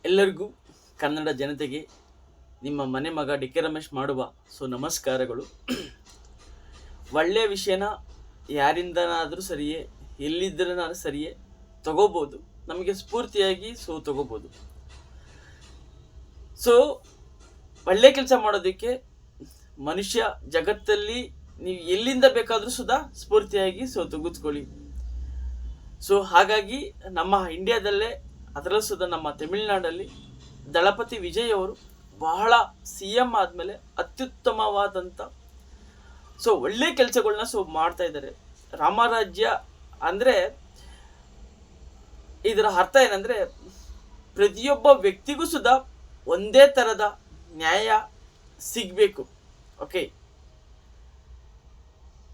ಎಲ್ಲರಿಗೂ ಕನ್ನಡ ಜನತೆಗೆ ನಿಮ್ಮ ಮನೆ ಮಗ ಡಿ ಕೆ ರಮೇಶ್ ಮಾಡುವ ನಮಸ್ಕಾರಗಳು. ಒಳ್ಳೆಯ ವಿಷಯನ ಯಾರಿಂದನಾದರೂ ಸರಿಯೇ, ಎಲ್ಲಿದ್ದರನಾದ್ರೂ ಸರಿಯೇ ತಗೋಬೋದು, ನಮಗೆ ಸ್ಫೂರ್ತಿಯಾಗಿ ತಗೋಬೋದು. ಒಳ್ಳೆ ಕೆಲಸ ಮಾಡೋದಕ್ಕೆ ಮನುಷ್ಯ ಜಗತ್ತಲ್ಲಿ ನೀವು ಎಲ್ಲಿಂದ ಬೇಕಾದರೂ ಸ್ಫೂರ್ತಿಯಾಗಿ ತೆಗೆದುಕೊಳ್ಳಿ. ಹಾಗಾಗಿ ನಮ್ಮ ಇಂಡಿಯಾದಲ್ಲೇ, ಅದರಲ್ಲೂ ನಮ್ಮ ತಮಿಳುನಾಡಲ್ಲಿ ದಳಪತಿ ವಿಜಯ್ ಅವರು ಬಹಳ CM ಆದಮೇಲೆ ಅತ್ಯುತ್ತಮವಾದಂಥ ಒಳ್ಳೆ ಕೆಲಸಗಳನ್ನ ಮಾಡ್ತಾ ಇದ್ದಾರೆ. ರಾಮರಾಜ್ಯ ಅಂದರೆ ಇದರ ಅರ್ಥ ಏನಂದರೆ, ಪ್ರತಿಯೊಬ್ಬ ವ್ಯಕ್ತಿಗೂ ಒಂದೇ ಥರದ ನ್ಯಾಯ ಸಿಗಬೇಕು. ಓಕೆ,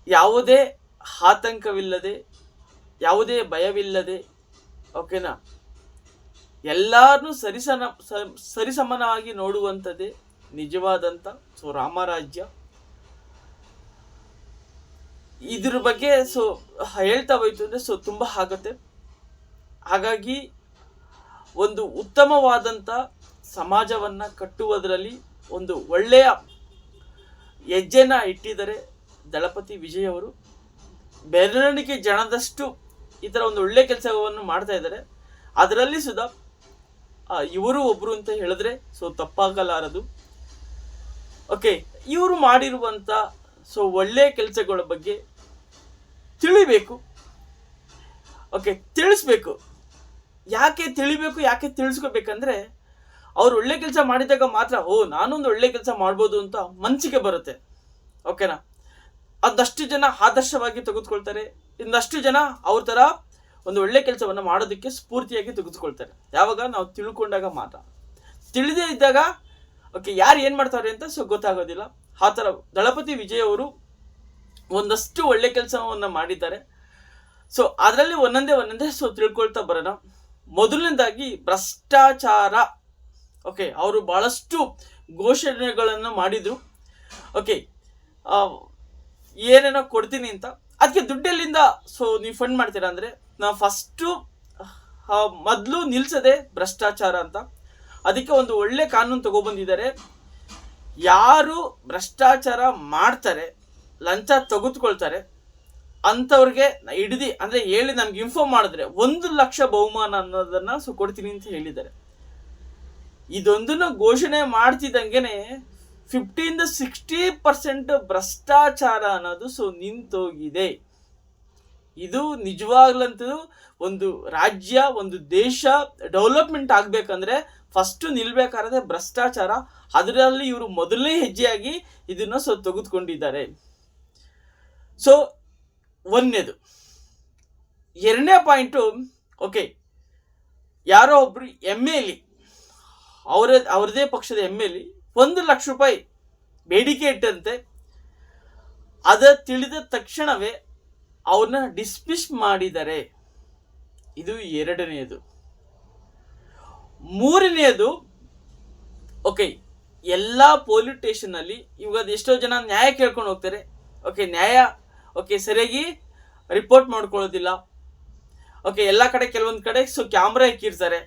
ಯಾವುದೇ ಆತಂಕವಿಲ್ಲದೆ, ಯಾವುದೇ ಭಯವಿಲ್ಲದೆ, ಓಕೆನಾ, ಎಲ್ಲರನ್ನೂ ಸರಿಸಮನಾಗಿ ನೋಡುವಂಥದ್ದೇ ನಿಜವಾದಂಥ ರಾಮರಾಜ್ಯ. ಇದ್ರ ಬಗ್ಗೆ ಹೇಳ್ತಾ ಹೋಯ್ತು ಅಂದರೆ ತುಂಬ ಆಗುತ್ತೆ. ಹಾಗಾಗಿ ಒಂದು ಉತ್ತಮವಾದಂಥ ಸಮಾಜವನ್ನು ಕಟ್ಟುವುದರಲ್ಲಿ ಒಂದು ಒಳ್ಳೆಯ ಹೆಜ್ಜೆನ ಇಟ್ಟಿದ್ದಾರೆ ದಳಪತಿ ವಿಜಯ್ ಅವರು. ಬೆರಳಿಗೆ ಜನದಷ್ಟು ಈ ಥರ ಒಂದು ಒಳ್ಳೆ ಕೆಲಸವನ್ನು ಮಾಡ್ತಾ ಇದ್ದಾರೆ. ಅದರಲ್ಲಿ ಇವರು ಒಬ್ಬರು ಅಂತ ಹೇಳಿದ್ರೆ ತಪ್ಪಾಗಲಾರದು. ಓಕೆ, ಇವರು ಮಾಡಿರುವಂಥ ಒಳ್ಳೆಯ ಕೆಲಸಗಳ ಬಗ್ಗೆ ತಿಳಿಬೇಕು. ಓಕೆ, ತಿಳಿಸ್ಬೇಕು. ಯಾಕೆ ತಿಳಿಬೇಕು, ಯಾಕೆ ತಿಳಿಸ್ಕೋಬೇಕಂದ್ರೆ, ಅವ್ರು ಒಳ್ಳೆ ಕೆಲಸ ಮಾಡಿದಾಗ ಮಾತ್ರ ನಾನೊಂದು ಒಳ್ಳೆ ಕೆಲಸ ಮಾಡ್ಬೋದು ಅಂತ ಮನಸ್ಸಿಗೆ ಬರುತ್ತೆ. ಓಕೆನಾ, ಅದಷ್ಟು ಜನ ಆದರ್ಶವಾಗಿ ತೆಗೆದುಕೊಳ್ತಾರೆ, ಇನ್ನಷ್ಟು ಜನ ಅವ್ರ ಥರ ಒಂದು ಒಳ್ಳೆ ಕೆಲಸವನ್ನು ಮಾಡೋದಕ್ಕೆ ಸ್ಫೂರ್ತಿಯಾಗಿ ತೆಗೆದುಕೊಳ್ತಾರೆ. ಯಾವಾಗ ನಾವು ತಿಳ್ಕೊಂಡಾಗ ಮಾತ್ರ. ತಿಳಿದೇ ಇದ್ದಾಗ ಯಾರು ಏನು ಮಾಡ್ತಾರೆ ಅಂತ ಗೊತ್ತಾಗೋದಿಲ್ಲ. ಆ ಥರ ದಳಪತಿ ವಿಜಯ್ ಅವರು ಒಂದಷ್ಟು ಒಳ್ಳೆ ಕೆಲಸವನ್ನು ಮಾಡಿದ್ದಾರೆ. ಅದರಲ್ಲಿ ಒಂದೊಂದೇ ತಿಳ್ಕೊಳ್ತಾ ಬರೋಣ. ಮೊದಲನೇದಾಗಿ ಭ್ರಷ್ಟಾಚಾರ. ಓಕೆ, ಅವರು ಭಾಳಷ್ಟು ಘೋಷಣೆಗಳನ್ನು ಮಾಡಿದರು. ಓಕೆ, ಏನೇನೋ ಕೊಡ್ತೀನಿ ಅಂತ, ಅದಕ್ಕೆ ದುಡ್ಡೆಲ್ಲಿಂದ ನೀವು ಫಂಡ್ ಮಾಡ್ತೀರಾ ಅಂದರೆ, ನಾವು ಫಸ್ಟು ಮೊದಲು ನಿಲ್ಲಿಸದೆ ಭ್ರಷ್ಟಾಚಾರ ಅಂತ. ಅದಕ್ಕೆ ಒಂದು ಒಳ್ಳೆ ಕಾನೂನು ತಗೊಬಂದಿದ್ದಾರೆ. ಯಾರು ಭ್ರಷ್ಟಾಚಾರ ಮಾಡ್ತಾರೆ, ಲಂಚ ತೆಗೆದುಕೊಳ್ತಾರೆ ಅಂಥವ್ರಿಗೆ ಹಿಡಿದು ಅಂದರೆ ಹೇಳಿ ನಮ್ಗೆ ಇನ್ಫಾರ್ಮ್ ಮಾಡಿದ್ರೆ 1 ಲಕ್ಷ ಬಹುಮಾನ ಅನ್ನೋದನ್ನು ಕೊಡ್ತೀನಿ ಅಂತ ಹೇಳಿದ್ದಾರೆ. ಇದೊಂದನ್ನು ಘೋಷಣೆ ಮಾಡ್ತಿದ್ದಂಗೆ 50-60% ಭ್ರಷ್ಟಾಚಾರ ಅನ್ನೋದು ನಿಂತೋಗಿದೆ. ಇದು ನಿಜವಾಗ್ಲಂತೂ ಒಂದು ರಾಜ್ಯ, ಒಂದು ದೇಶ ಡೆವಲಪ್ಮೆಂಟ್ ಆಗಬೇಕಂದ್ರೆ ಫಸ್ಟು ನಿಲ್ಬೇಕಾದ್ರೆ ಭ್ರಷ್ಟಾಚಾರ. ಅದರಲ್ಲಿ ಇವರು ಮೊದಲನೇ ಹೆಜ್ಜೆಯಾಗಿ ಇದನ್ನು ತೆಗೆದುಕೊಂಡಿದ್ದಾರೆ. ಒಂದನೇದು. ಎರಡನೇ ಪಾಯಿಂಟು, ಓಕೆ, ಯಾರೋ ಒಬ್ರು MLA, ಅವರದೇ ಪಕ್ಷದ MLA 1 ಲಕ್ಷ ರೂಪಾಯಿ ಬೇಡಿಕೆ ಇಟ್ಟಂತೆ. ಅದ ತಿಳಿದ ತಕ್ಷಣವೇ ಅವ್ರನ್ನ ಡಿಸ್ಮಿಸ್ ಮಾಡಿದ್ದಾರೆ. ಇದು ಎರಡನೆಯದು. ಮೂರನೆಯದು, ಓಕೆ, ಎಲ್ಲ ಪೊಲೀಸ್ ಸ್ಟೇಷನ್ನಲ್ಲಿ ಇವಾಗ ಎಷ್ಟೋ ಜನ ನ್ಯಾಯ ಕೇಳ್ಕೊಂಡು ಹೋಗ್ತಾರೆ. ಓಕೆ, ನ್ಯಾಯ ಸರಿಯಾಗಿ ರಿಪೋರ್ಟ್ ಮಾಡ್ಕೊಳ್ಳೋದಿಲ್ಲ. ಓಕೆ, ಎಲ್ಲ ಕಡೆ ಕೆಲವೊಂದು ಕಡೆ ಕ್ಯಾಮ್ರಾ ಇಕ್ಕಿರ್ತಾರೆ.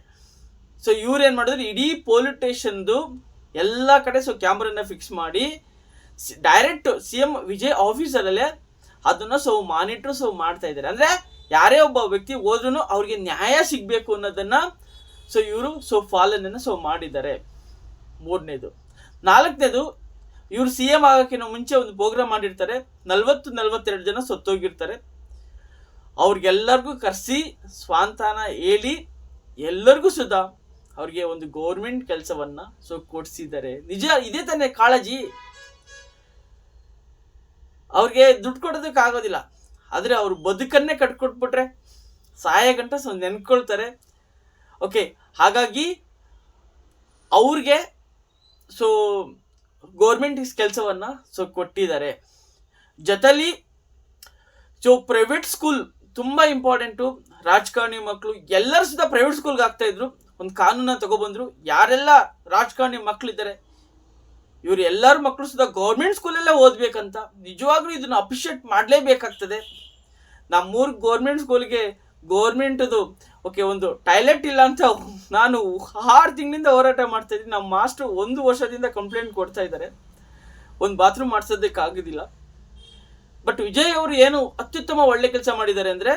ಇವ್ರೇನು ಮಾಡಿದ್ರು, ಇಡೀ ಪೊಲೀಸ್ ಸ್ಟೇಷನ್ದು ಎಲ್ಲ ಕಡೆ ಕ್ಯಾಮ್ರಾನ ಫಿಕ್ಸ್ ಮಾಡಿ ಡೈರೆಕ್ಟ್ CM ವಿಜಯ್ ಆಫೀಸರಲ್ಲೇ ಅದನ್ನು ಮಾನಿಟ್ರ್ ಮಾಡ್ತಾ ಇದ್ದಾರೆ. ಅಂದರೆ ಯಾರೇ ಒಬ್ಬ ವ್ಯಕ್ತಿ ಹೋದ್ರೂ ಅವ್ರಿಗೆ ನ್ಯಾಯ ಸಿಗಬೇಕು ಅನ್ನೋದನ್ನು ಇವರು ಪಾಲನೆಯನ್ನು ಮಾಡಿದ್ದಾರೆ. ಮೂರನೇದು. ನಾಲ್ಕನೇದು, ಇವರು CM ಆಗೋಕ್ಕಿಂತ ಮುಂಚೆ ಒಂದು ಪ್ರೋಗ್ರಾಮ್ ಮಾಡಿರ್ತಾರೆ. 40-42 ಜನ ಸತ್ತೋಗಿರ್ತಾರೆ. ಅವ್ರಿಗೆಲ್ಲರಿಗೂ ಕರೆಸಿ ಸ್ವಾಂತನ ಹೇಳಿ ಎಲ್ಲರಿಗೂ ಅವ್ರಿಗೆ ಒಂದು ಗೌರ್ಮೆಂಟ್ ಕೆಲಸವನ್ನು ಕೊಡಿಸಿದ್ದಾರೆ. ನಿಜ, ಇದೇ ತಾನೇ ಕಾಳಜಿ. ಅವ್ರಿಗೆ ದುಡ್ಡು ಕೊಡೋದಕ್ಕಾಗೋದಿಲ್ಲ, ಆದರೆ ಅವರು ಬದುಕನ್ನೇ ಕಟ್ಕೊಟ್ಬಿಟ್ರೆ ಸಹಾಯ ಗಂಟ ನೆನ್ಕೊಳ್ತಾರೆ. ಓಕೆ, ಹಾಗಾಗಿ ಅವ್ರಿಗೆ ಗೌರ್ಮೆಂಟ್ ಕೆಲಸವನ್ನು ಕೊಟ್ಟಿದ್ದಾರೆ. ಜೊತೆಲಿ ಪ್ರೈವೇಟ್ ಸ್ಕೂಲ್ ತುಂಬ ಇಂಪಾರ್ಟೆಂಟು. ರಾಜಕಾರಣಿ ಮಕ್ಕಳು ಎಲ್ಲರೂ ಪ್ರೈವೇಟ್ ಸ್ಕೂಲ್ಗೆ ಆಗ್ತಾಯಿದ್ರು. ಒಂದು ಕಾನೂನ ತಗೊಬಂದರು. ಯಾರೆಲ್ಲ ರಾಜಕಾರಣಿ ಮಕ್ಕಳಿದ್ದಾರೆ ಇವರು ಎಲ್ಲರ ಮಕ್ಕಳು ಗೌರ್ಮೆಂಟ್ ಸ್ಕೂಲಲ್ಲೇ ಓದಬೇಕಂತ. ನಿಜವಾಗ್ಲೂ ಇದನ್ನು ಅಪ್ರಿಷಿಯೇಟ್ ಮಾಡಲೇಬೇಕಾಗ್ತದೆ. ನಮ್ಮೂರು ಗೌರ್ಮೆಂಟ್ ಸ್ಕೂಲ್ಗೆ ಗೋರ್ಮೆಂಟ್ದು ಓಕೆ ಒಂದು ಟಾಯ್ಲೆಟ್ ಇಲ್ಲ ಅಂತ ನಾನು 6 ತಿಂಗಳಿಂದ ಹೋರಾಟ ಮಾಡ್ತಾ ಇದ್ದೀನಿ. ನಮ್ಮ ಮಾಸ್ಟ್ರು 1 ವರ್ಷದಿಂದ ಕಂಪ್ಲೇಂಟ್ ಕೊಡ್ತಾ ಇದ್ದಾರೆ, ಒಂದು ಬಾತ್ರೂಮ್ ಮಾಡಿಸೋದಕ್ಕಾಗೋದಿಲ್ಲ. ಬಟ್ ವಿಜಯ್ ಅವರು ಏನು ಅತ್ಯುತ್ತಮ ಒಳ್ಳೆ ಕೆಲಸ ಮಾಡಿದ್ದಾರೆ ಅಂದರೆ,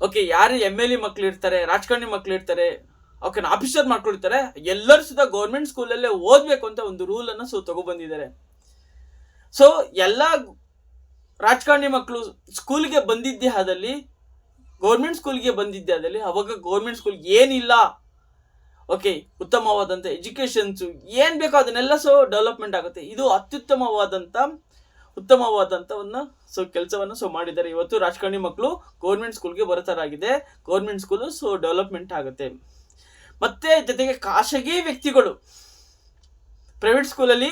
ಓಕೆ ಯಾರು MLA ಮಕ್ಳು ಇರ್ತಾರೆ, ರಾಜಕಾರಣಿ ಮಕ್ಳು ಇರ್ತಾರೆ, ಓಕೆ ಆಫೀಸರ್ ಮಕ್ಳು ಇರ್ತಾರೆ, ಎಲ್ಲರೂ ಸುಧಾ ಗೌರ್ಮೆಂಟ್ ಸ್ಕೂಲಲ್ಲೇ ಓದಬೇಕು ಅಂತ ಒಂದು ರೂಲನ್ನು ತಗೊಬಂದಿದ್ದಾರೆ. ಸೊ ಎಲ್ಲ ರಾಜಕಾರಣಿ ಮಕ್ಕಳು ಸ್ಕೂಲ್ಗೆ ಬಂದಿದ್ದೇ ಆದಲ್ಲಿ, ಗೌರ್ಮೆಂಟ್ ಸ್ಕೂಲ್ಗೆ ಬಂದಿದ್ದೇ ಆದಲ್ಲಿ, ಅವಾಗ ಗೌರ್ಮೆಂಟ್ ಸ್ಕೂಲ್ ಏನಿಲ್ಲ, ಓಕೆ ಉತ್ತಮವಾದಂಥ ಎಜುಕೇಷನ್ಸು ಏನು ಬೇಕೋ ಅದನ್ನೆಲ್ಲ ಡೆವಲಪ್ಮೆಂಟ್ ಆಗುತ್ತೆ. ಇದು ಉತ್ತಮವಾದಂಥವನ್ನು ಕೆಲಸವನ್ನು ಮಾಡಿದ್ದಾರೆ. ಇವತ್ತು ರಾಜಕಾರಣಿ ಮಕ್ಕಳು ಗೌರ್ಮೆಂಟ್ ಸ್ಕೂಲ್ಗೆ ಬರೋತರಾಗಿದೆ. ಗೌರ್ಮೆಂಟ್ ಸ್ಕೂಲು ಡೆವಲಪ್ಮೆಂಟ್ ಆಗುತ್ತೆ. ಮತ್ತೆ ಜೊತೆಗೆ ಖಾಸಗಿ ವ್ಯಕ್ತಿಗಳು ಪ್ರೈವೇಟ್ ಸ್ಕೂಲಲ್ಲಿ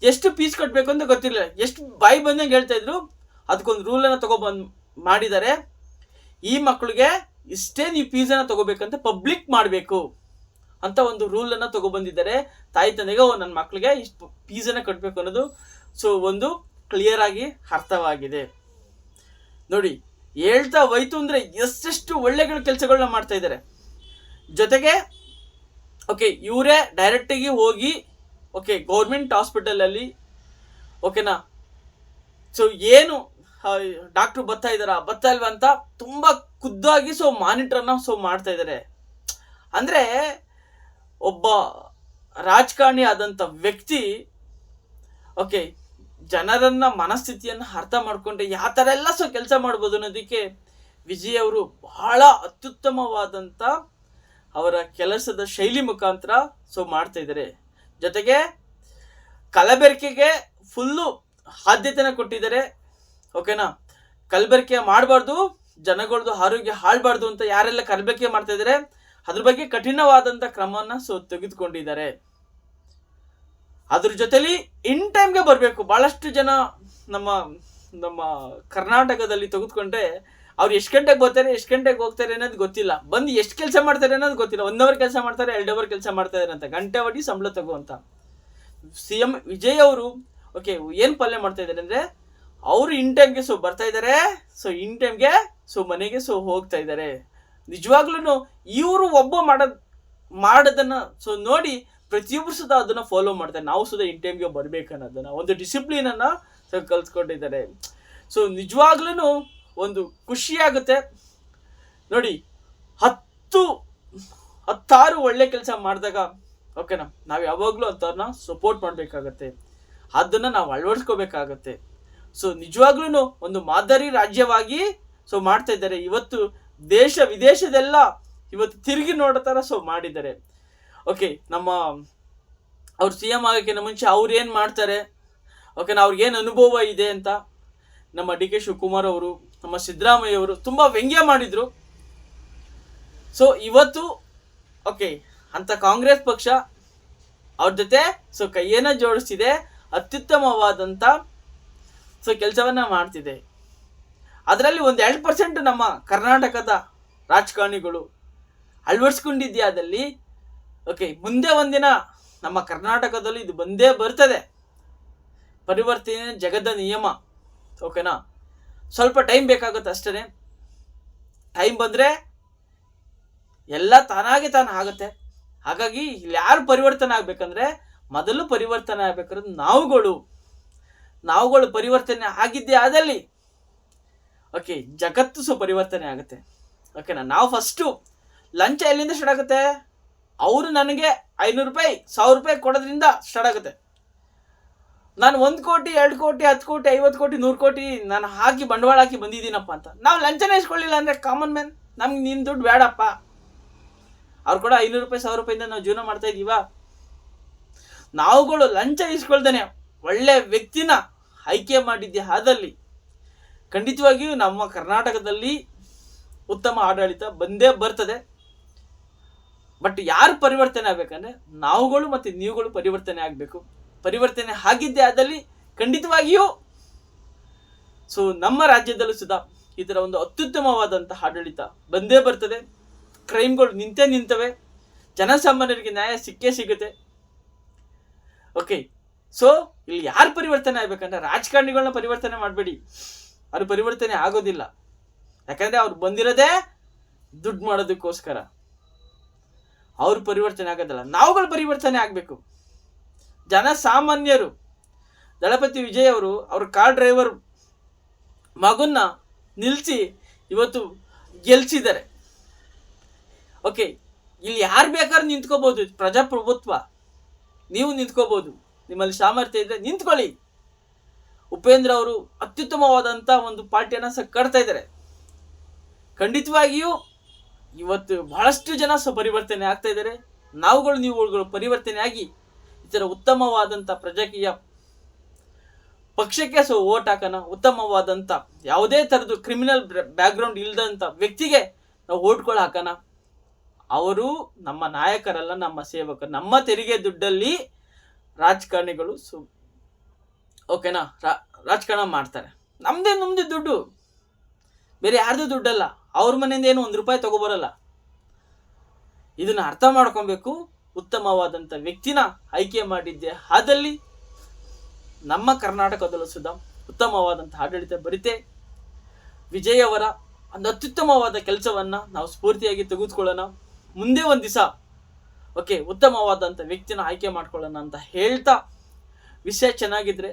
ಎಷ್ಟು ಫೀಸ್ ಕಟ್ಟಬೇಕು ಅಂತ ಗೊತ್ತಿರಲಿಲ್ಲ, ಎಷ್ಟು ಬಾಯಿ ಬಂದಂಗೆ ಹೇಳ್ತಾ ಇದ್ರು. ಅದಕ್ಕೊಂದು ರೂಲನ್ನು ಮಾಡಿದ್ದಾರೆ. ಈ ಮಕ್ಕಳಿಗೆ ಇಷ್ಟೇ ನೀವು ಫೀಸನ್ನು ತಗೋಬೇಕಂತ ಪಬ್ಲಿಕ್ ಮಾಡಬೇಕು ಅಂತ ಒಂದು ರೂಲನ್ನು ತಗೊಬಂದಿದ್ದಾರೆ. ತಾಯಿ ತಂದೆಗೆ ನನ್ನ ಮಕ್ಕಳಿಗೆ ಇಷ್ಟು ಫೀಸನ್ನು ಕಟ್ಟಬೇಕು ಅನ್ನೋದು ಒಂದು ಕ್ಲಿಯರ್ ಆಗಿ ಅರ್ಥವಾಗಿದೆ. ನೋಡಿ, ಹೇಳ್ತಾ ಹೋಯ್ತು ಅಂದರೆ ಎಷ್ಟೆಷ್ಟು ಒಳ್ಳೆ ಕೆಲಸಗಳನ್ನ ಮಾಡ್ತಾ ಇದ್ದಾರೆ. ಜೊತೆಗೆ ಓಕೆ ಇವರೇ ಡೈರೆಕ್ಟಾಗಿ ಹೋಗಿ ಓಕೆ ಗೌರ್ಮೆಂಟ್ ಹಾಸ್ಪಿಟಲಲ್ಲಿ ಓಕೆನಾ ಏನು ಡಾಕ್ಟ್ರು ಬರ್ತಾ ಇಲ್ವಾ ಅಂತ ತುಂಬ ಖುದ್ದಾಗಿ ಮಾನಿಟರ್ನ ಮಾಡ್ತಾ ಇದ್ದಾರೆ. ಅಂದರೆ ಒಬ್ಬ ರಾಜಕಾರಣಿ ಆದಂಥ ವ್ಯಕ್ತಿ ಓಕೆ ಜನರನ್ನ ಮನಸ್ಥಿತಿಯನ್ನು ಅರ್ಥ ಮಾಡಿಕೊಂಡ್ರೆ ಯಾವ ಥರ ಎಲ್ಲ ಕೆಲಸ ಮಾಡ್ಬೋದು ಅನ್ನೋದಕ್ಕೆ ವಿಜಯ್ ಅವರು ಬಹಳ ಅತ್ಯುತ್ತಮವಾದಂಥ ಅವರ ಕೆಲಸದ ಶೈಲಿ ಮುಖಾಂತರ ಮಾಡ್ತಾ ಇದ್ದಾರೆ. ಜೊತೆಗೆ ಕಲಬೆರಕೆಗೆ ಫುಲ್ಲು ಆದ್ಯತೆನ ಕೊಟ್ಟಿದ್ದಾರೆ. ಓಕೆನಾ, ಕಲಬೆರಕೆ ಮಾಡಬಾರ್ದು, ಜನಗಳದ್ದು ಆರೋಗ್ಯ ಹಾಳಬಾರ್ದು ಅಂತ ಯಾರೆಲ್ಲ ಕಲಬೆರಕೆ ಮಾಡ್ತಾ ಇದ್ದಾರೆ ಅದ್ರ ಬಗ್ಗೆ ಕಠಿಣವಾದಂಥ ಕ್ರಮವನ್ನು ತೆಗೆದುಕೊಂಡಿದ್ದಾರೆ. ಅದ್ರ ಜೊತೆಲಿ ಇನ್ ಟೈಮ್ಗೆ ಬರಬೇಕು. ಭಾಳಷ್ಟು ಜನ ನಮ್ಮ ಕರ್ನಾಟಕದಲ್ಲಿ ತೆಗೆದುಕೊಂಡ್ರೆ ಅವ್ರು ಎಷ್ಟು ಗಂಟೆಗೆ ಬರ್ತಾರೆ, ಎಷ್ಟು ಗಂಟೆಗೆ ಹೋಗ್ತಾರೆ ಅನ್ನೋದು ಗೊತ್ತಿಲ್ಲ, ಬಂದು ಎಷ್ಟು ಕೆಲಸ ಮಾಡ್ತಾರೆ ಅನ್ನೋದು ಗೊತ್ತಿಲ್ಲ. 1 ಅವರ್ ಕೆಲಸ ಮಾಡ್ತಾರೆ, 2 ಅವರ್ ಕೆಲಸ ಮಾಡ್ತಾ ಇದ್ದಾರೆ ಅಂತ ಗಂಟೆ ಹೊಡಿ ಸಂಬಳ ತಗೋಂತ. CM ವಿಜಯ್ ಅವರು ಓಕೆ ಏನು ಪಾಲನೆ ಮಾಡ್ತಾ ಇದ್ದಾರೆ ಅಂದರೆ, ಅವರು ಇನ್ ಟೈಮ್ಗೆ ಬರ್ತಾ ಇದ್ದಾರೆ, ಇನ್ ಟೈಮ್ಗೆ ಮನೆಗೆ ಹೋಗ್ತಾ ಇದ್ದಾರೆ. ನಿಜವಾಗ್ಲೂ ಇವರು ಒಬ್ಬ ಮಾಡೋದನ್ನು ನೋಡಿ ಪ್ರತಿಯೊಬ್ಬರು ಸುಧಾ ಅದನ್ನು ಫಾಲೋ ಮಾಡ್ತಾರೆ. ನಾವು ಸುಧಾ ಇನ್ ಟೈಮ್ಗೆ ಬರಬೇಕನ್ನೋದನ್ನು ಒಂದು ಡಿಸಿಪ್ಲಿನನ್ನು ಕಲ್ತ್ಕೊಂಡಿದ್ದಾರೆ. ನಿಜವಾಗ್ಲೂ ಒಂದು ಖುಷಿಯಾಗುತ್ತೆ ನೋಡಿ. 10 ಒಳ್ಳೆ ಕೆಲಸ ಮಾಡಿದಾಗ ಓಕೆನಾ, ನಾವು ಯಾವಾಗಲೂ ಅಂಥವ್ರನ್ನ ಸಪೋರ್ಟ್ ಮಾಡಬೇಕಾಗತ್ತೆ, ಅದನ್ನು ನಾವು ಅಳವಡಿಸ್ಕೋಬೇಕಾಗತ್ತೆ. ನಿಜವಾಗ್ಲೂ ಒಂದು ಮಾದರಿ ರಾಜ್ಯವಾಗಿ ಮಾಡ್ತಾ ಇದ್ದಾರೆ. ಇವತ್ತು ದೇಶ ವಿದೇಶದೆಲ್ಲ ಇವತ್ತು ತಿರುಗಿ ನೋಡೋ ಥರ ಮಾಡಿದ್ದಾರೆ. ಓಕೆ ಅವ್ರು CM ಆಗೋಕ್ಕಿಂತ ಮುಂಚೆ ಅವ್ರು ಏನು ಮಾಡ್ತಾರೆ, ಓಕೆನಾ, ಅವ್ರಿಗೇನು ಅನುಭವ ಇದೆ ಅಂತ ನಮ್ಮ DK ಶಿವಕುಮಾರ್ ಅವರು, ನಮ್ಮ ಸಿದ್ದರಾಮಯ್ಯ ಅವರು ತುಂಬ ವ್ಯಂಗ್ಯ ಮಾಡಿದರು. ಇವತ್ತು ಓಕೆ ಅಂತ ಕಾಂಗ್ರೆಸ್ ಪಕ್ಷ ಅವ್ರ ಜೊತೆ ಕೈಯನ್ನು ಜೋಡಿಸ್ತಿದೆ, ಅತ್ಯುತ್ತಮವಾದಂಥ ಕೆಲಸವನ್ನು ಮಾಡ್ತಿದೆ. ಅದರಲ್ಲಿ ಒಂದು 2% ನಮ್ಮ ಕರ್ನಾಟಕದ ರಾಜಕಾರಣಿಗಳು ಅಳವಡಿಸ್ಕೊಂಡಿದ್ಯಾದಲ್ಲಿ ಓಕೆ ಮುಂದೆ ಒಂದಿನ ನಮ್ಮ ಕರ್ನಾಟಕದಲ್ಲಿ ಇದು ಬಂದೇ ಬರ್ತದೆ. ಪರಿವರ್ತನೆ ಜಗದ ನಿಯಮ. ಓಕೆನಾ, ಸ್ವಲ್ಪ ಟೈಮ್ ಬೇಕಾಗುತ್ತೆ ಅಷ್ಟೇ. ಟೈಮ್ ಬಂದರೆ ಎಲ್ಲ ತಾನಾಗೆ ಆಗುತ್ತೆ. ಹಾಗಾಗಿ ಇಲ್ಲಿ ಯಾರು ಪರಿವರ್ತನೆ ಆಗಬೇಕಂದ್ರೆ, ಮೊದಲು ಪರಿವರ್ತನೆ ಆಗಬೇಕಾದ್ರೆ ನಾವುಗಳು ಪರಿವರ್ತನೆ ಆಗಿದ್ದೇ ಆದಲ್ಲಿ ಓಕೆ ಜಗತ್ತು ಪರಿವರ್ತನೆ ಆಗುತ್ತೆ. ಓಕೆನಾ, ನಾವು ಫಸ್ಟು ಲಂಚ ಎಲ್ಲಿಂದ ಸ್ಟಾರ್ಟ್ ಆಗುತ್ತೆ, ಅವರು ನನಗೆ 500 ರೂಪಾಯಿ 1000 ರೂಪಾಯಿ ಕೊಡೋದ್ರಿಂದ ಸ್ಟಾರ್ಟ್ ಆಗುತ್ತೆ. ನಾನು 1 ಕೋಟಿ 2 ಕೋಟಿ 10 ಕೋಟಿ 50 ಕೋಟಿ 100 ಕೋಟಿ ನಾನು ಹಾಕಿ ಬಂಡವಾಳ ಹಾಕಿ ಬಂದಿದ್ದೀನಪ್ಪ ಅಂತ ನಾವು ಲಂಚನೇ ಇಸ್ಕೊಳ್ಳಿಲ್ಲ ಅಂದರೆ ಕಾಮನ್ ಮ್ಯಾನ್ ನಮ್ಗೆ ನಿನ್ನ ದುಡ್ಡು ಬೇಡಪ್ಪ, ಅವ್ರು ಕೂಡ 500 ರೂಪಾಯಿ 1000 ರೂಪಾಯಿಂದ ನಾವು ಜೀವನ ಮಾಡ್ತಾ ಇದ್ದೀವ. ನಾವುಗಳು ಲಂಚ ಇಸ್ಕೊಳ್ದೇನೆ ಒಳ್ಳೆ ವ್ಯಕ್ತಿನ ಆಯ್ಕೆ ಮಾಡಿದ್ದೆ ಆದಲ್ಲಿ ಖಂಡಿತವಾಗಿಯೂ ನಮ್ಮ ಕರ್ನಾಟಕದಲ್ಲಿ ಉತ್ತಮ ಆಡಳಿತ ಬಂದೇ ಬರ್ತದೆ. ಬಟ್ ಯಾರು ಪರಿವರ್ತನೆ ಆಗಬೇಕಂದ್ರೆ ನಾವುಗಳು ಮತ್ತು ನೀವುಗಳು ಪರಿವರ್ತನೆ ಆಗಬೇಕು. ಪರಿವರ್ತನೆ ಆಗಿದ್ದೇ ಆದಲ್ಲಿ ಖಂಡಿತವಾಗಿಯೂ ನಮ್ಮ ರಾಜ್ಯದಲ್ಲೂ ಸುಧಾ ಈ ಥರ ಒಂದು ಅತ್ಯುತ್ತಮವಾದಂಥ ಆಡಳಿತ ಬಂದೇ ಬರ್ತದೆ. ಕ್ರೈಮ್ಗಳು ನಿಂತವೆ, ಜನಸಾಮಾನ್ಯರಿಗೆ ನ್ಯಾಯ ಸಿಗುತ್ತೆ. ಓಕೆ, ಇಲ್ಲಿ ಯಾರು ಪರಿವರ್ತನೆ ಆಗಬೇಕಂದ್ರೆ ರಾಜಕಾರಣಿಗಳನ್ನ ಪರಿವರ್ತನೆ ಮಾಡಬೇಡಿ, ಅದು ಪರಿವರ್ತನೆ ಆಗೋದಿಲ್ಲ. ಯಾಕಂದರೆ ಅವ್ರು ಬಂದಿರೋದೇ ದುಡ್ಡು ಮಾಡೋದಕ್ಕೋಸ್ಕರ. ಅವ್ರು ಪರಿವರ್ತನೆ ಆಗೋದಲ್ಲ, ನಾವುಗಳು ಪರಿವರ್ತನೆ ಆಗಬೇಕು. ಜನಸಾಮಾನ್ಯರು, ದಳಪತಿ ವಿಜಯ್ ಅವರು ಅವ್ರ ಕಾರ್ ಡ್ರೈವರ್ ಮಗನ್ನ ನಿಲ್ಲಿಸಿ ಇವತ್ತು ಗೆಲ್ಸಿದ್ದಾರೆ. ಓಕೆ, ಇಲ್ಲಿ ಯಾರು ಬೇಕಾದ್ರೂ ನಿಂತ್ಕೋಬೋದು, ಪ್ರಜಾಪ್ರಭುತ್ವ, ನೀವು ನಿಂತ್ಕೋಬೋದು, ನಿಮ್ಮಲ್ಲಿ ಸಾಮರ್ಥ್ಯ ಇದ್ದರೆ ನಿಂತ್ಕೊಳ್ಳಿ. ಉಪೇಂದ್ರ ಅವರು ಅತ್ಯುತ್ತಮವಾದಂಥ ಒಂದು ಪಾರ್ಟಿಯನ್ನು ಕಟ್ತಾ ಇದ್ದಾರೆ. ಖಂಡಿತವಾಗಿಯೂ ಇವತ್ತು ಬಹಳಷ್ಟು ಜನ ಪರಿವರ್ತನೆ ಆಗ್ತಾ ಇದ್ದಾರೆ. ನಾವುಗಳು ನೀವುಗಳು ಪರಿವರ್ತನೆ ಆಗಿ ಈ ಥರ ಉತ್ತಮವಾದಂಥ ಪ್ರಜಾಕೀಯ ಪಕ್ಷಕ್ಕೆ ಓಟ್ ಹಾಕೋಣ. ಉತ್ತಮವಾದಂಥ ಯಾವುದೇ ಥರದ್ದು ಕ್ರಿಮಿನಲ್ ಬ್ಯಾಕ್ಗ್ರೌಂಡ್ ಇಲ್ಲದಂಥ ವ್ಯಕ್ತಿಗೆ ನಾವು ಓಟ್ಗಳು ಹಾಕೋಣ. ಅವರು ನಮ್ಮ ನಾಯಕರಲ್ಲ, ನಮ್ಮ ಸೇವಕರು. ನಮ್ಮ ತೆರಿಗೆ ದುಡ್ಡಲ್ಲಿ ರಾಜಕಾರಣಿಗಳು ಓಕೆನಾ ರಾಜಕಾರಣ ಮಾಡ್ತಾರೆ. ನಮ್ಮದೇ ದುಡ್ಡು, ಬೇರೆ ಯಾರ್ದು ದುಡ್ಡಲ್ಲ. ಅವ್ರ ಮನೆಯಿಂದ ಏನು ₹1 ತಗೋಬರಲ್ಲ. ಇದನ್ನು ಅರ್ಥ ಮಾಡ್ಕೊಬೇಕು. ಉತ್ತಮವಾದಂಥ ವ್ಯಕ್ತಿನ ಆಯ್ಕೆ ಮಾಡಿದ್ದೆ ಆದಲ್ಲಿ ನಮ್ಮ ಕರ್ನಾಟಕದಲ್ಲೂ ಸುಧಾ ಉತ್ತಮವಾದಂಥ ಆಡಳಿತ ಬರುತ್ತೆ. ವಿಜಯ್ ಅವರ ಒಂದು ಅತ್ಯುತ್ತಮವಾದ ಕೆಲಸವನ್ನು ನಾವು ಸ್ಫೂರ್ತಿಯಾಗಿ ತೆಗೆದುಕೊಳ್ಳೋಣ. ಮುಂದೆ ಒಂದು ದಿವಸ ಓಕೆ ಉತ್ತಮವಾದಂಥ ವ್ಯಕ್ತಿನ ಆಯ್ಕೆ ಮಾಡ್ಕೊಳ್ಳೋಣ ಅಂತ ಹೇಳ್ತಾ, ವಿಷಯ ಚೆನ್ನಾಗಿದ್ದರೆ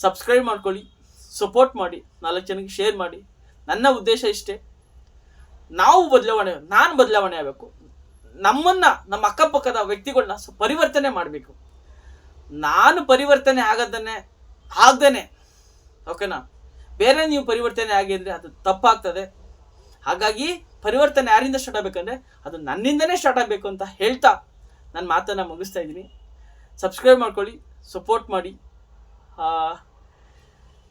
ಸಬ್ಸ್ಕ್ರೈಬ್ ಮಾಡ್ಕೊಳ್ಳಿ, ಸಪೋರ್ಟ್ ಮಾಡಿ, 4 ಜನಕ್ಕೆ ಶೇರ್ ಮಾಡಿ. ನನ್ನ ಉದ್ದೇಶ ಇಷ್ಟೇ, ನಾನು ಬದಲಾವಣೆ ಆಗಬೇಕು. ನಮ್ಮ ಅಕ್ಕಪಕ್ಕದ ವ್ಯಕ್ತಿಗಳನ್ನ ಪರಿವರ್ತನೆ ಮಾಡಬೇಕು. ನಾನು ಪರಿವರ್ತನೆ ಆಗದೇನೆ ಓಕೆನಾ, ಬೇರೆ ನೀವು ಪರಿವರ್ತನೆ ಆಗಿದ್ರೆ ಅದು ತಪ್ಪಾಗ್ತದೆ. ಹಾಗಾಗಿ ಪರಿವರ್ತನೆ ಯಾರಿಂದ ಸ್ಟಾರ್ಟ್ ಆಗಬೇಕಂದ್ರೆ ಅದು ನನ್ನಿಂದನೇ ಸ್ಟಾರ್ಟ್ ಆಗಬೇಕು ಅಂತ ಹೇಳ್ತಾ ನನ್ನ ಮಾತನ್ನು ಮುಗಿಸ್ತಾ ಇದ್ದೀನಿ. ಸಬ್ಸ್ಕ್ರೈಬ್ ಮಾಡ್ಕೊಳ್ಳಿ, ಸಪೋರ್ಟ್ ಮಾಡಿ.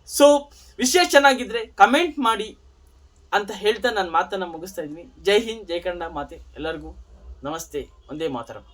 ಸೊ ವಿಷಯ ಚೆನ್ನಾಗಿದ್ರೆ ಕಮೆಂಟ್ ಮಾಡಿ ಅಂತ ಹೇಳ್ತಾ ನನ್ನ ಮಾತನ್ನು ಮುಗಿಸ್ತಾ ಇದ್ದೀನಿ. ಜೈ ಹಿಂದ್, ಜೈ ಕನ್ನಡ ಮಾತೆ. ಎಲ್ಲರಿಗೂ ನಮಸ್ತೆ, ಒಂದೇ ಮಾತರಂ.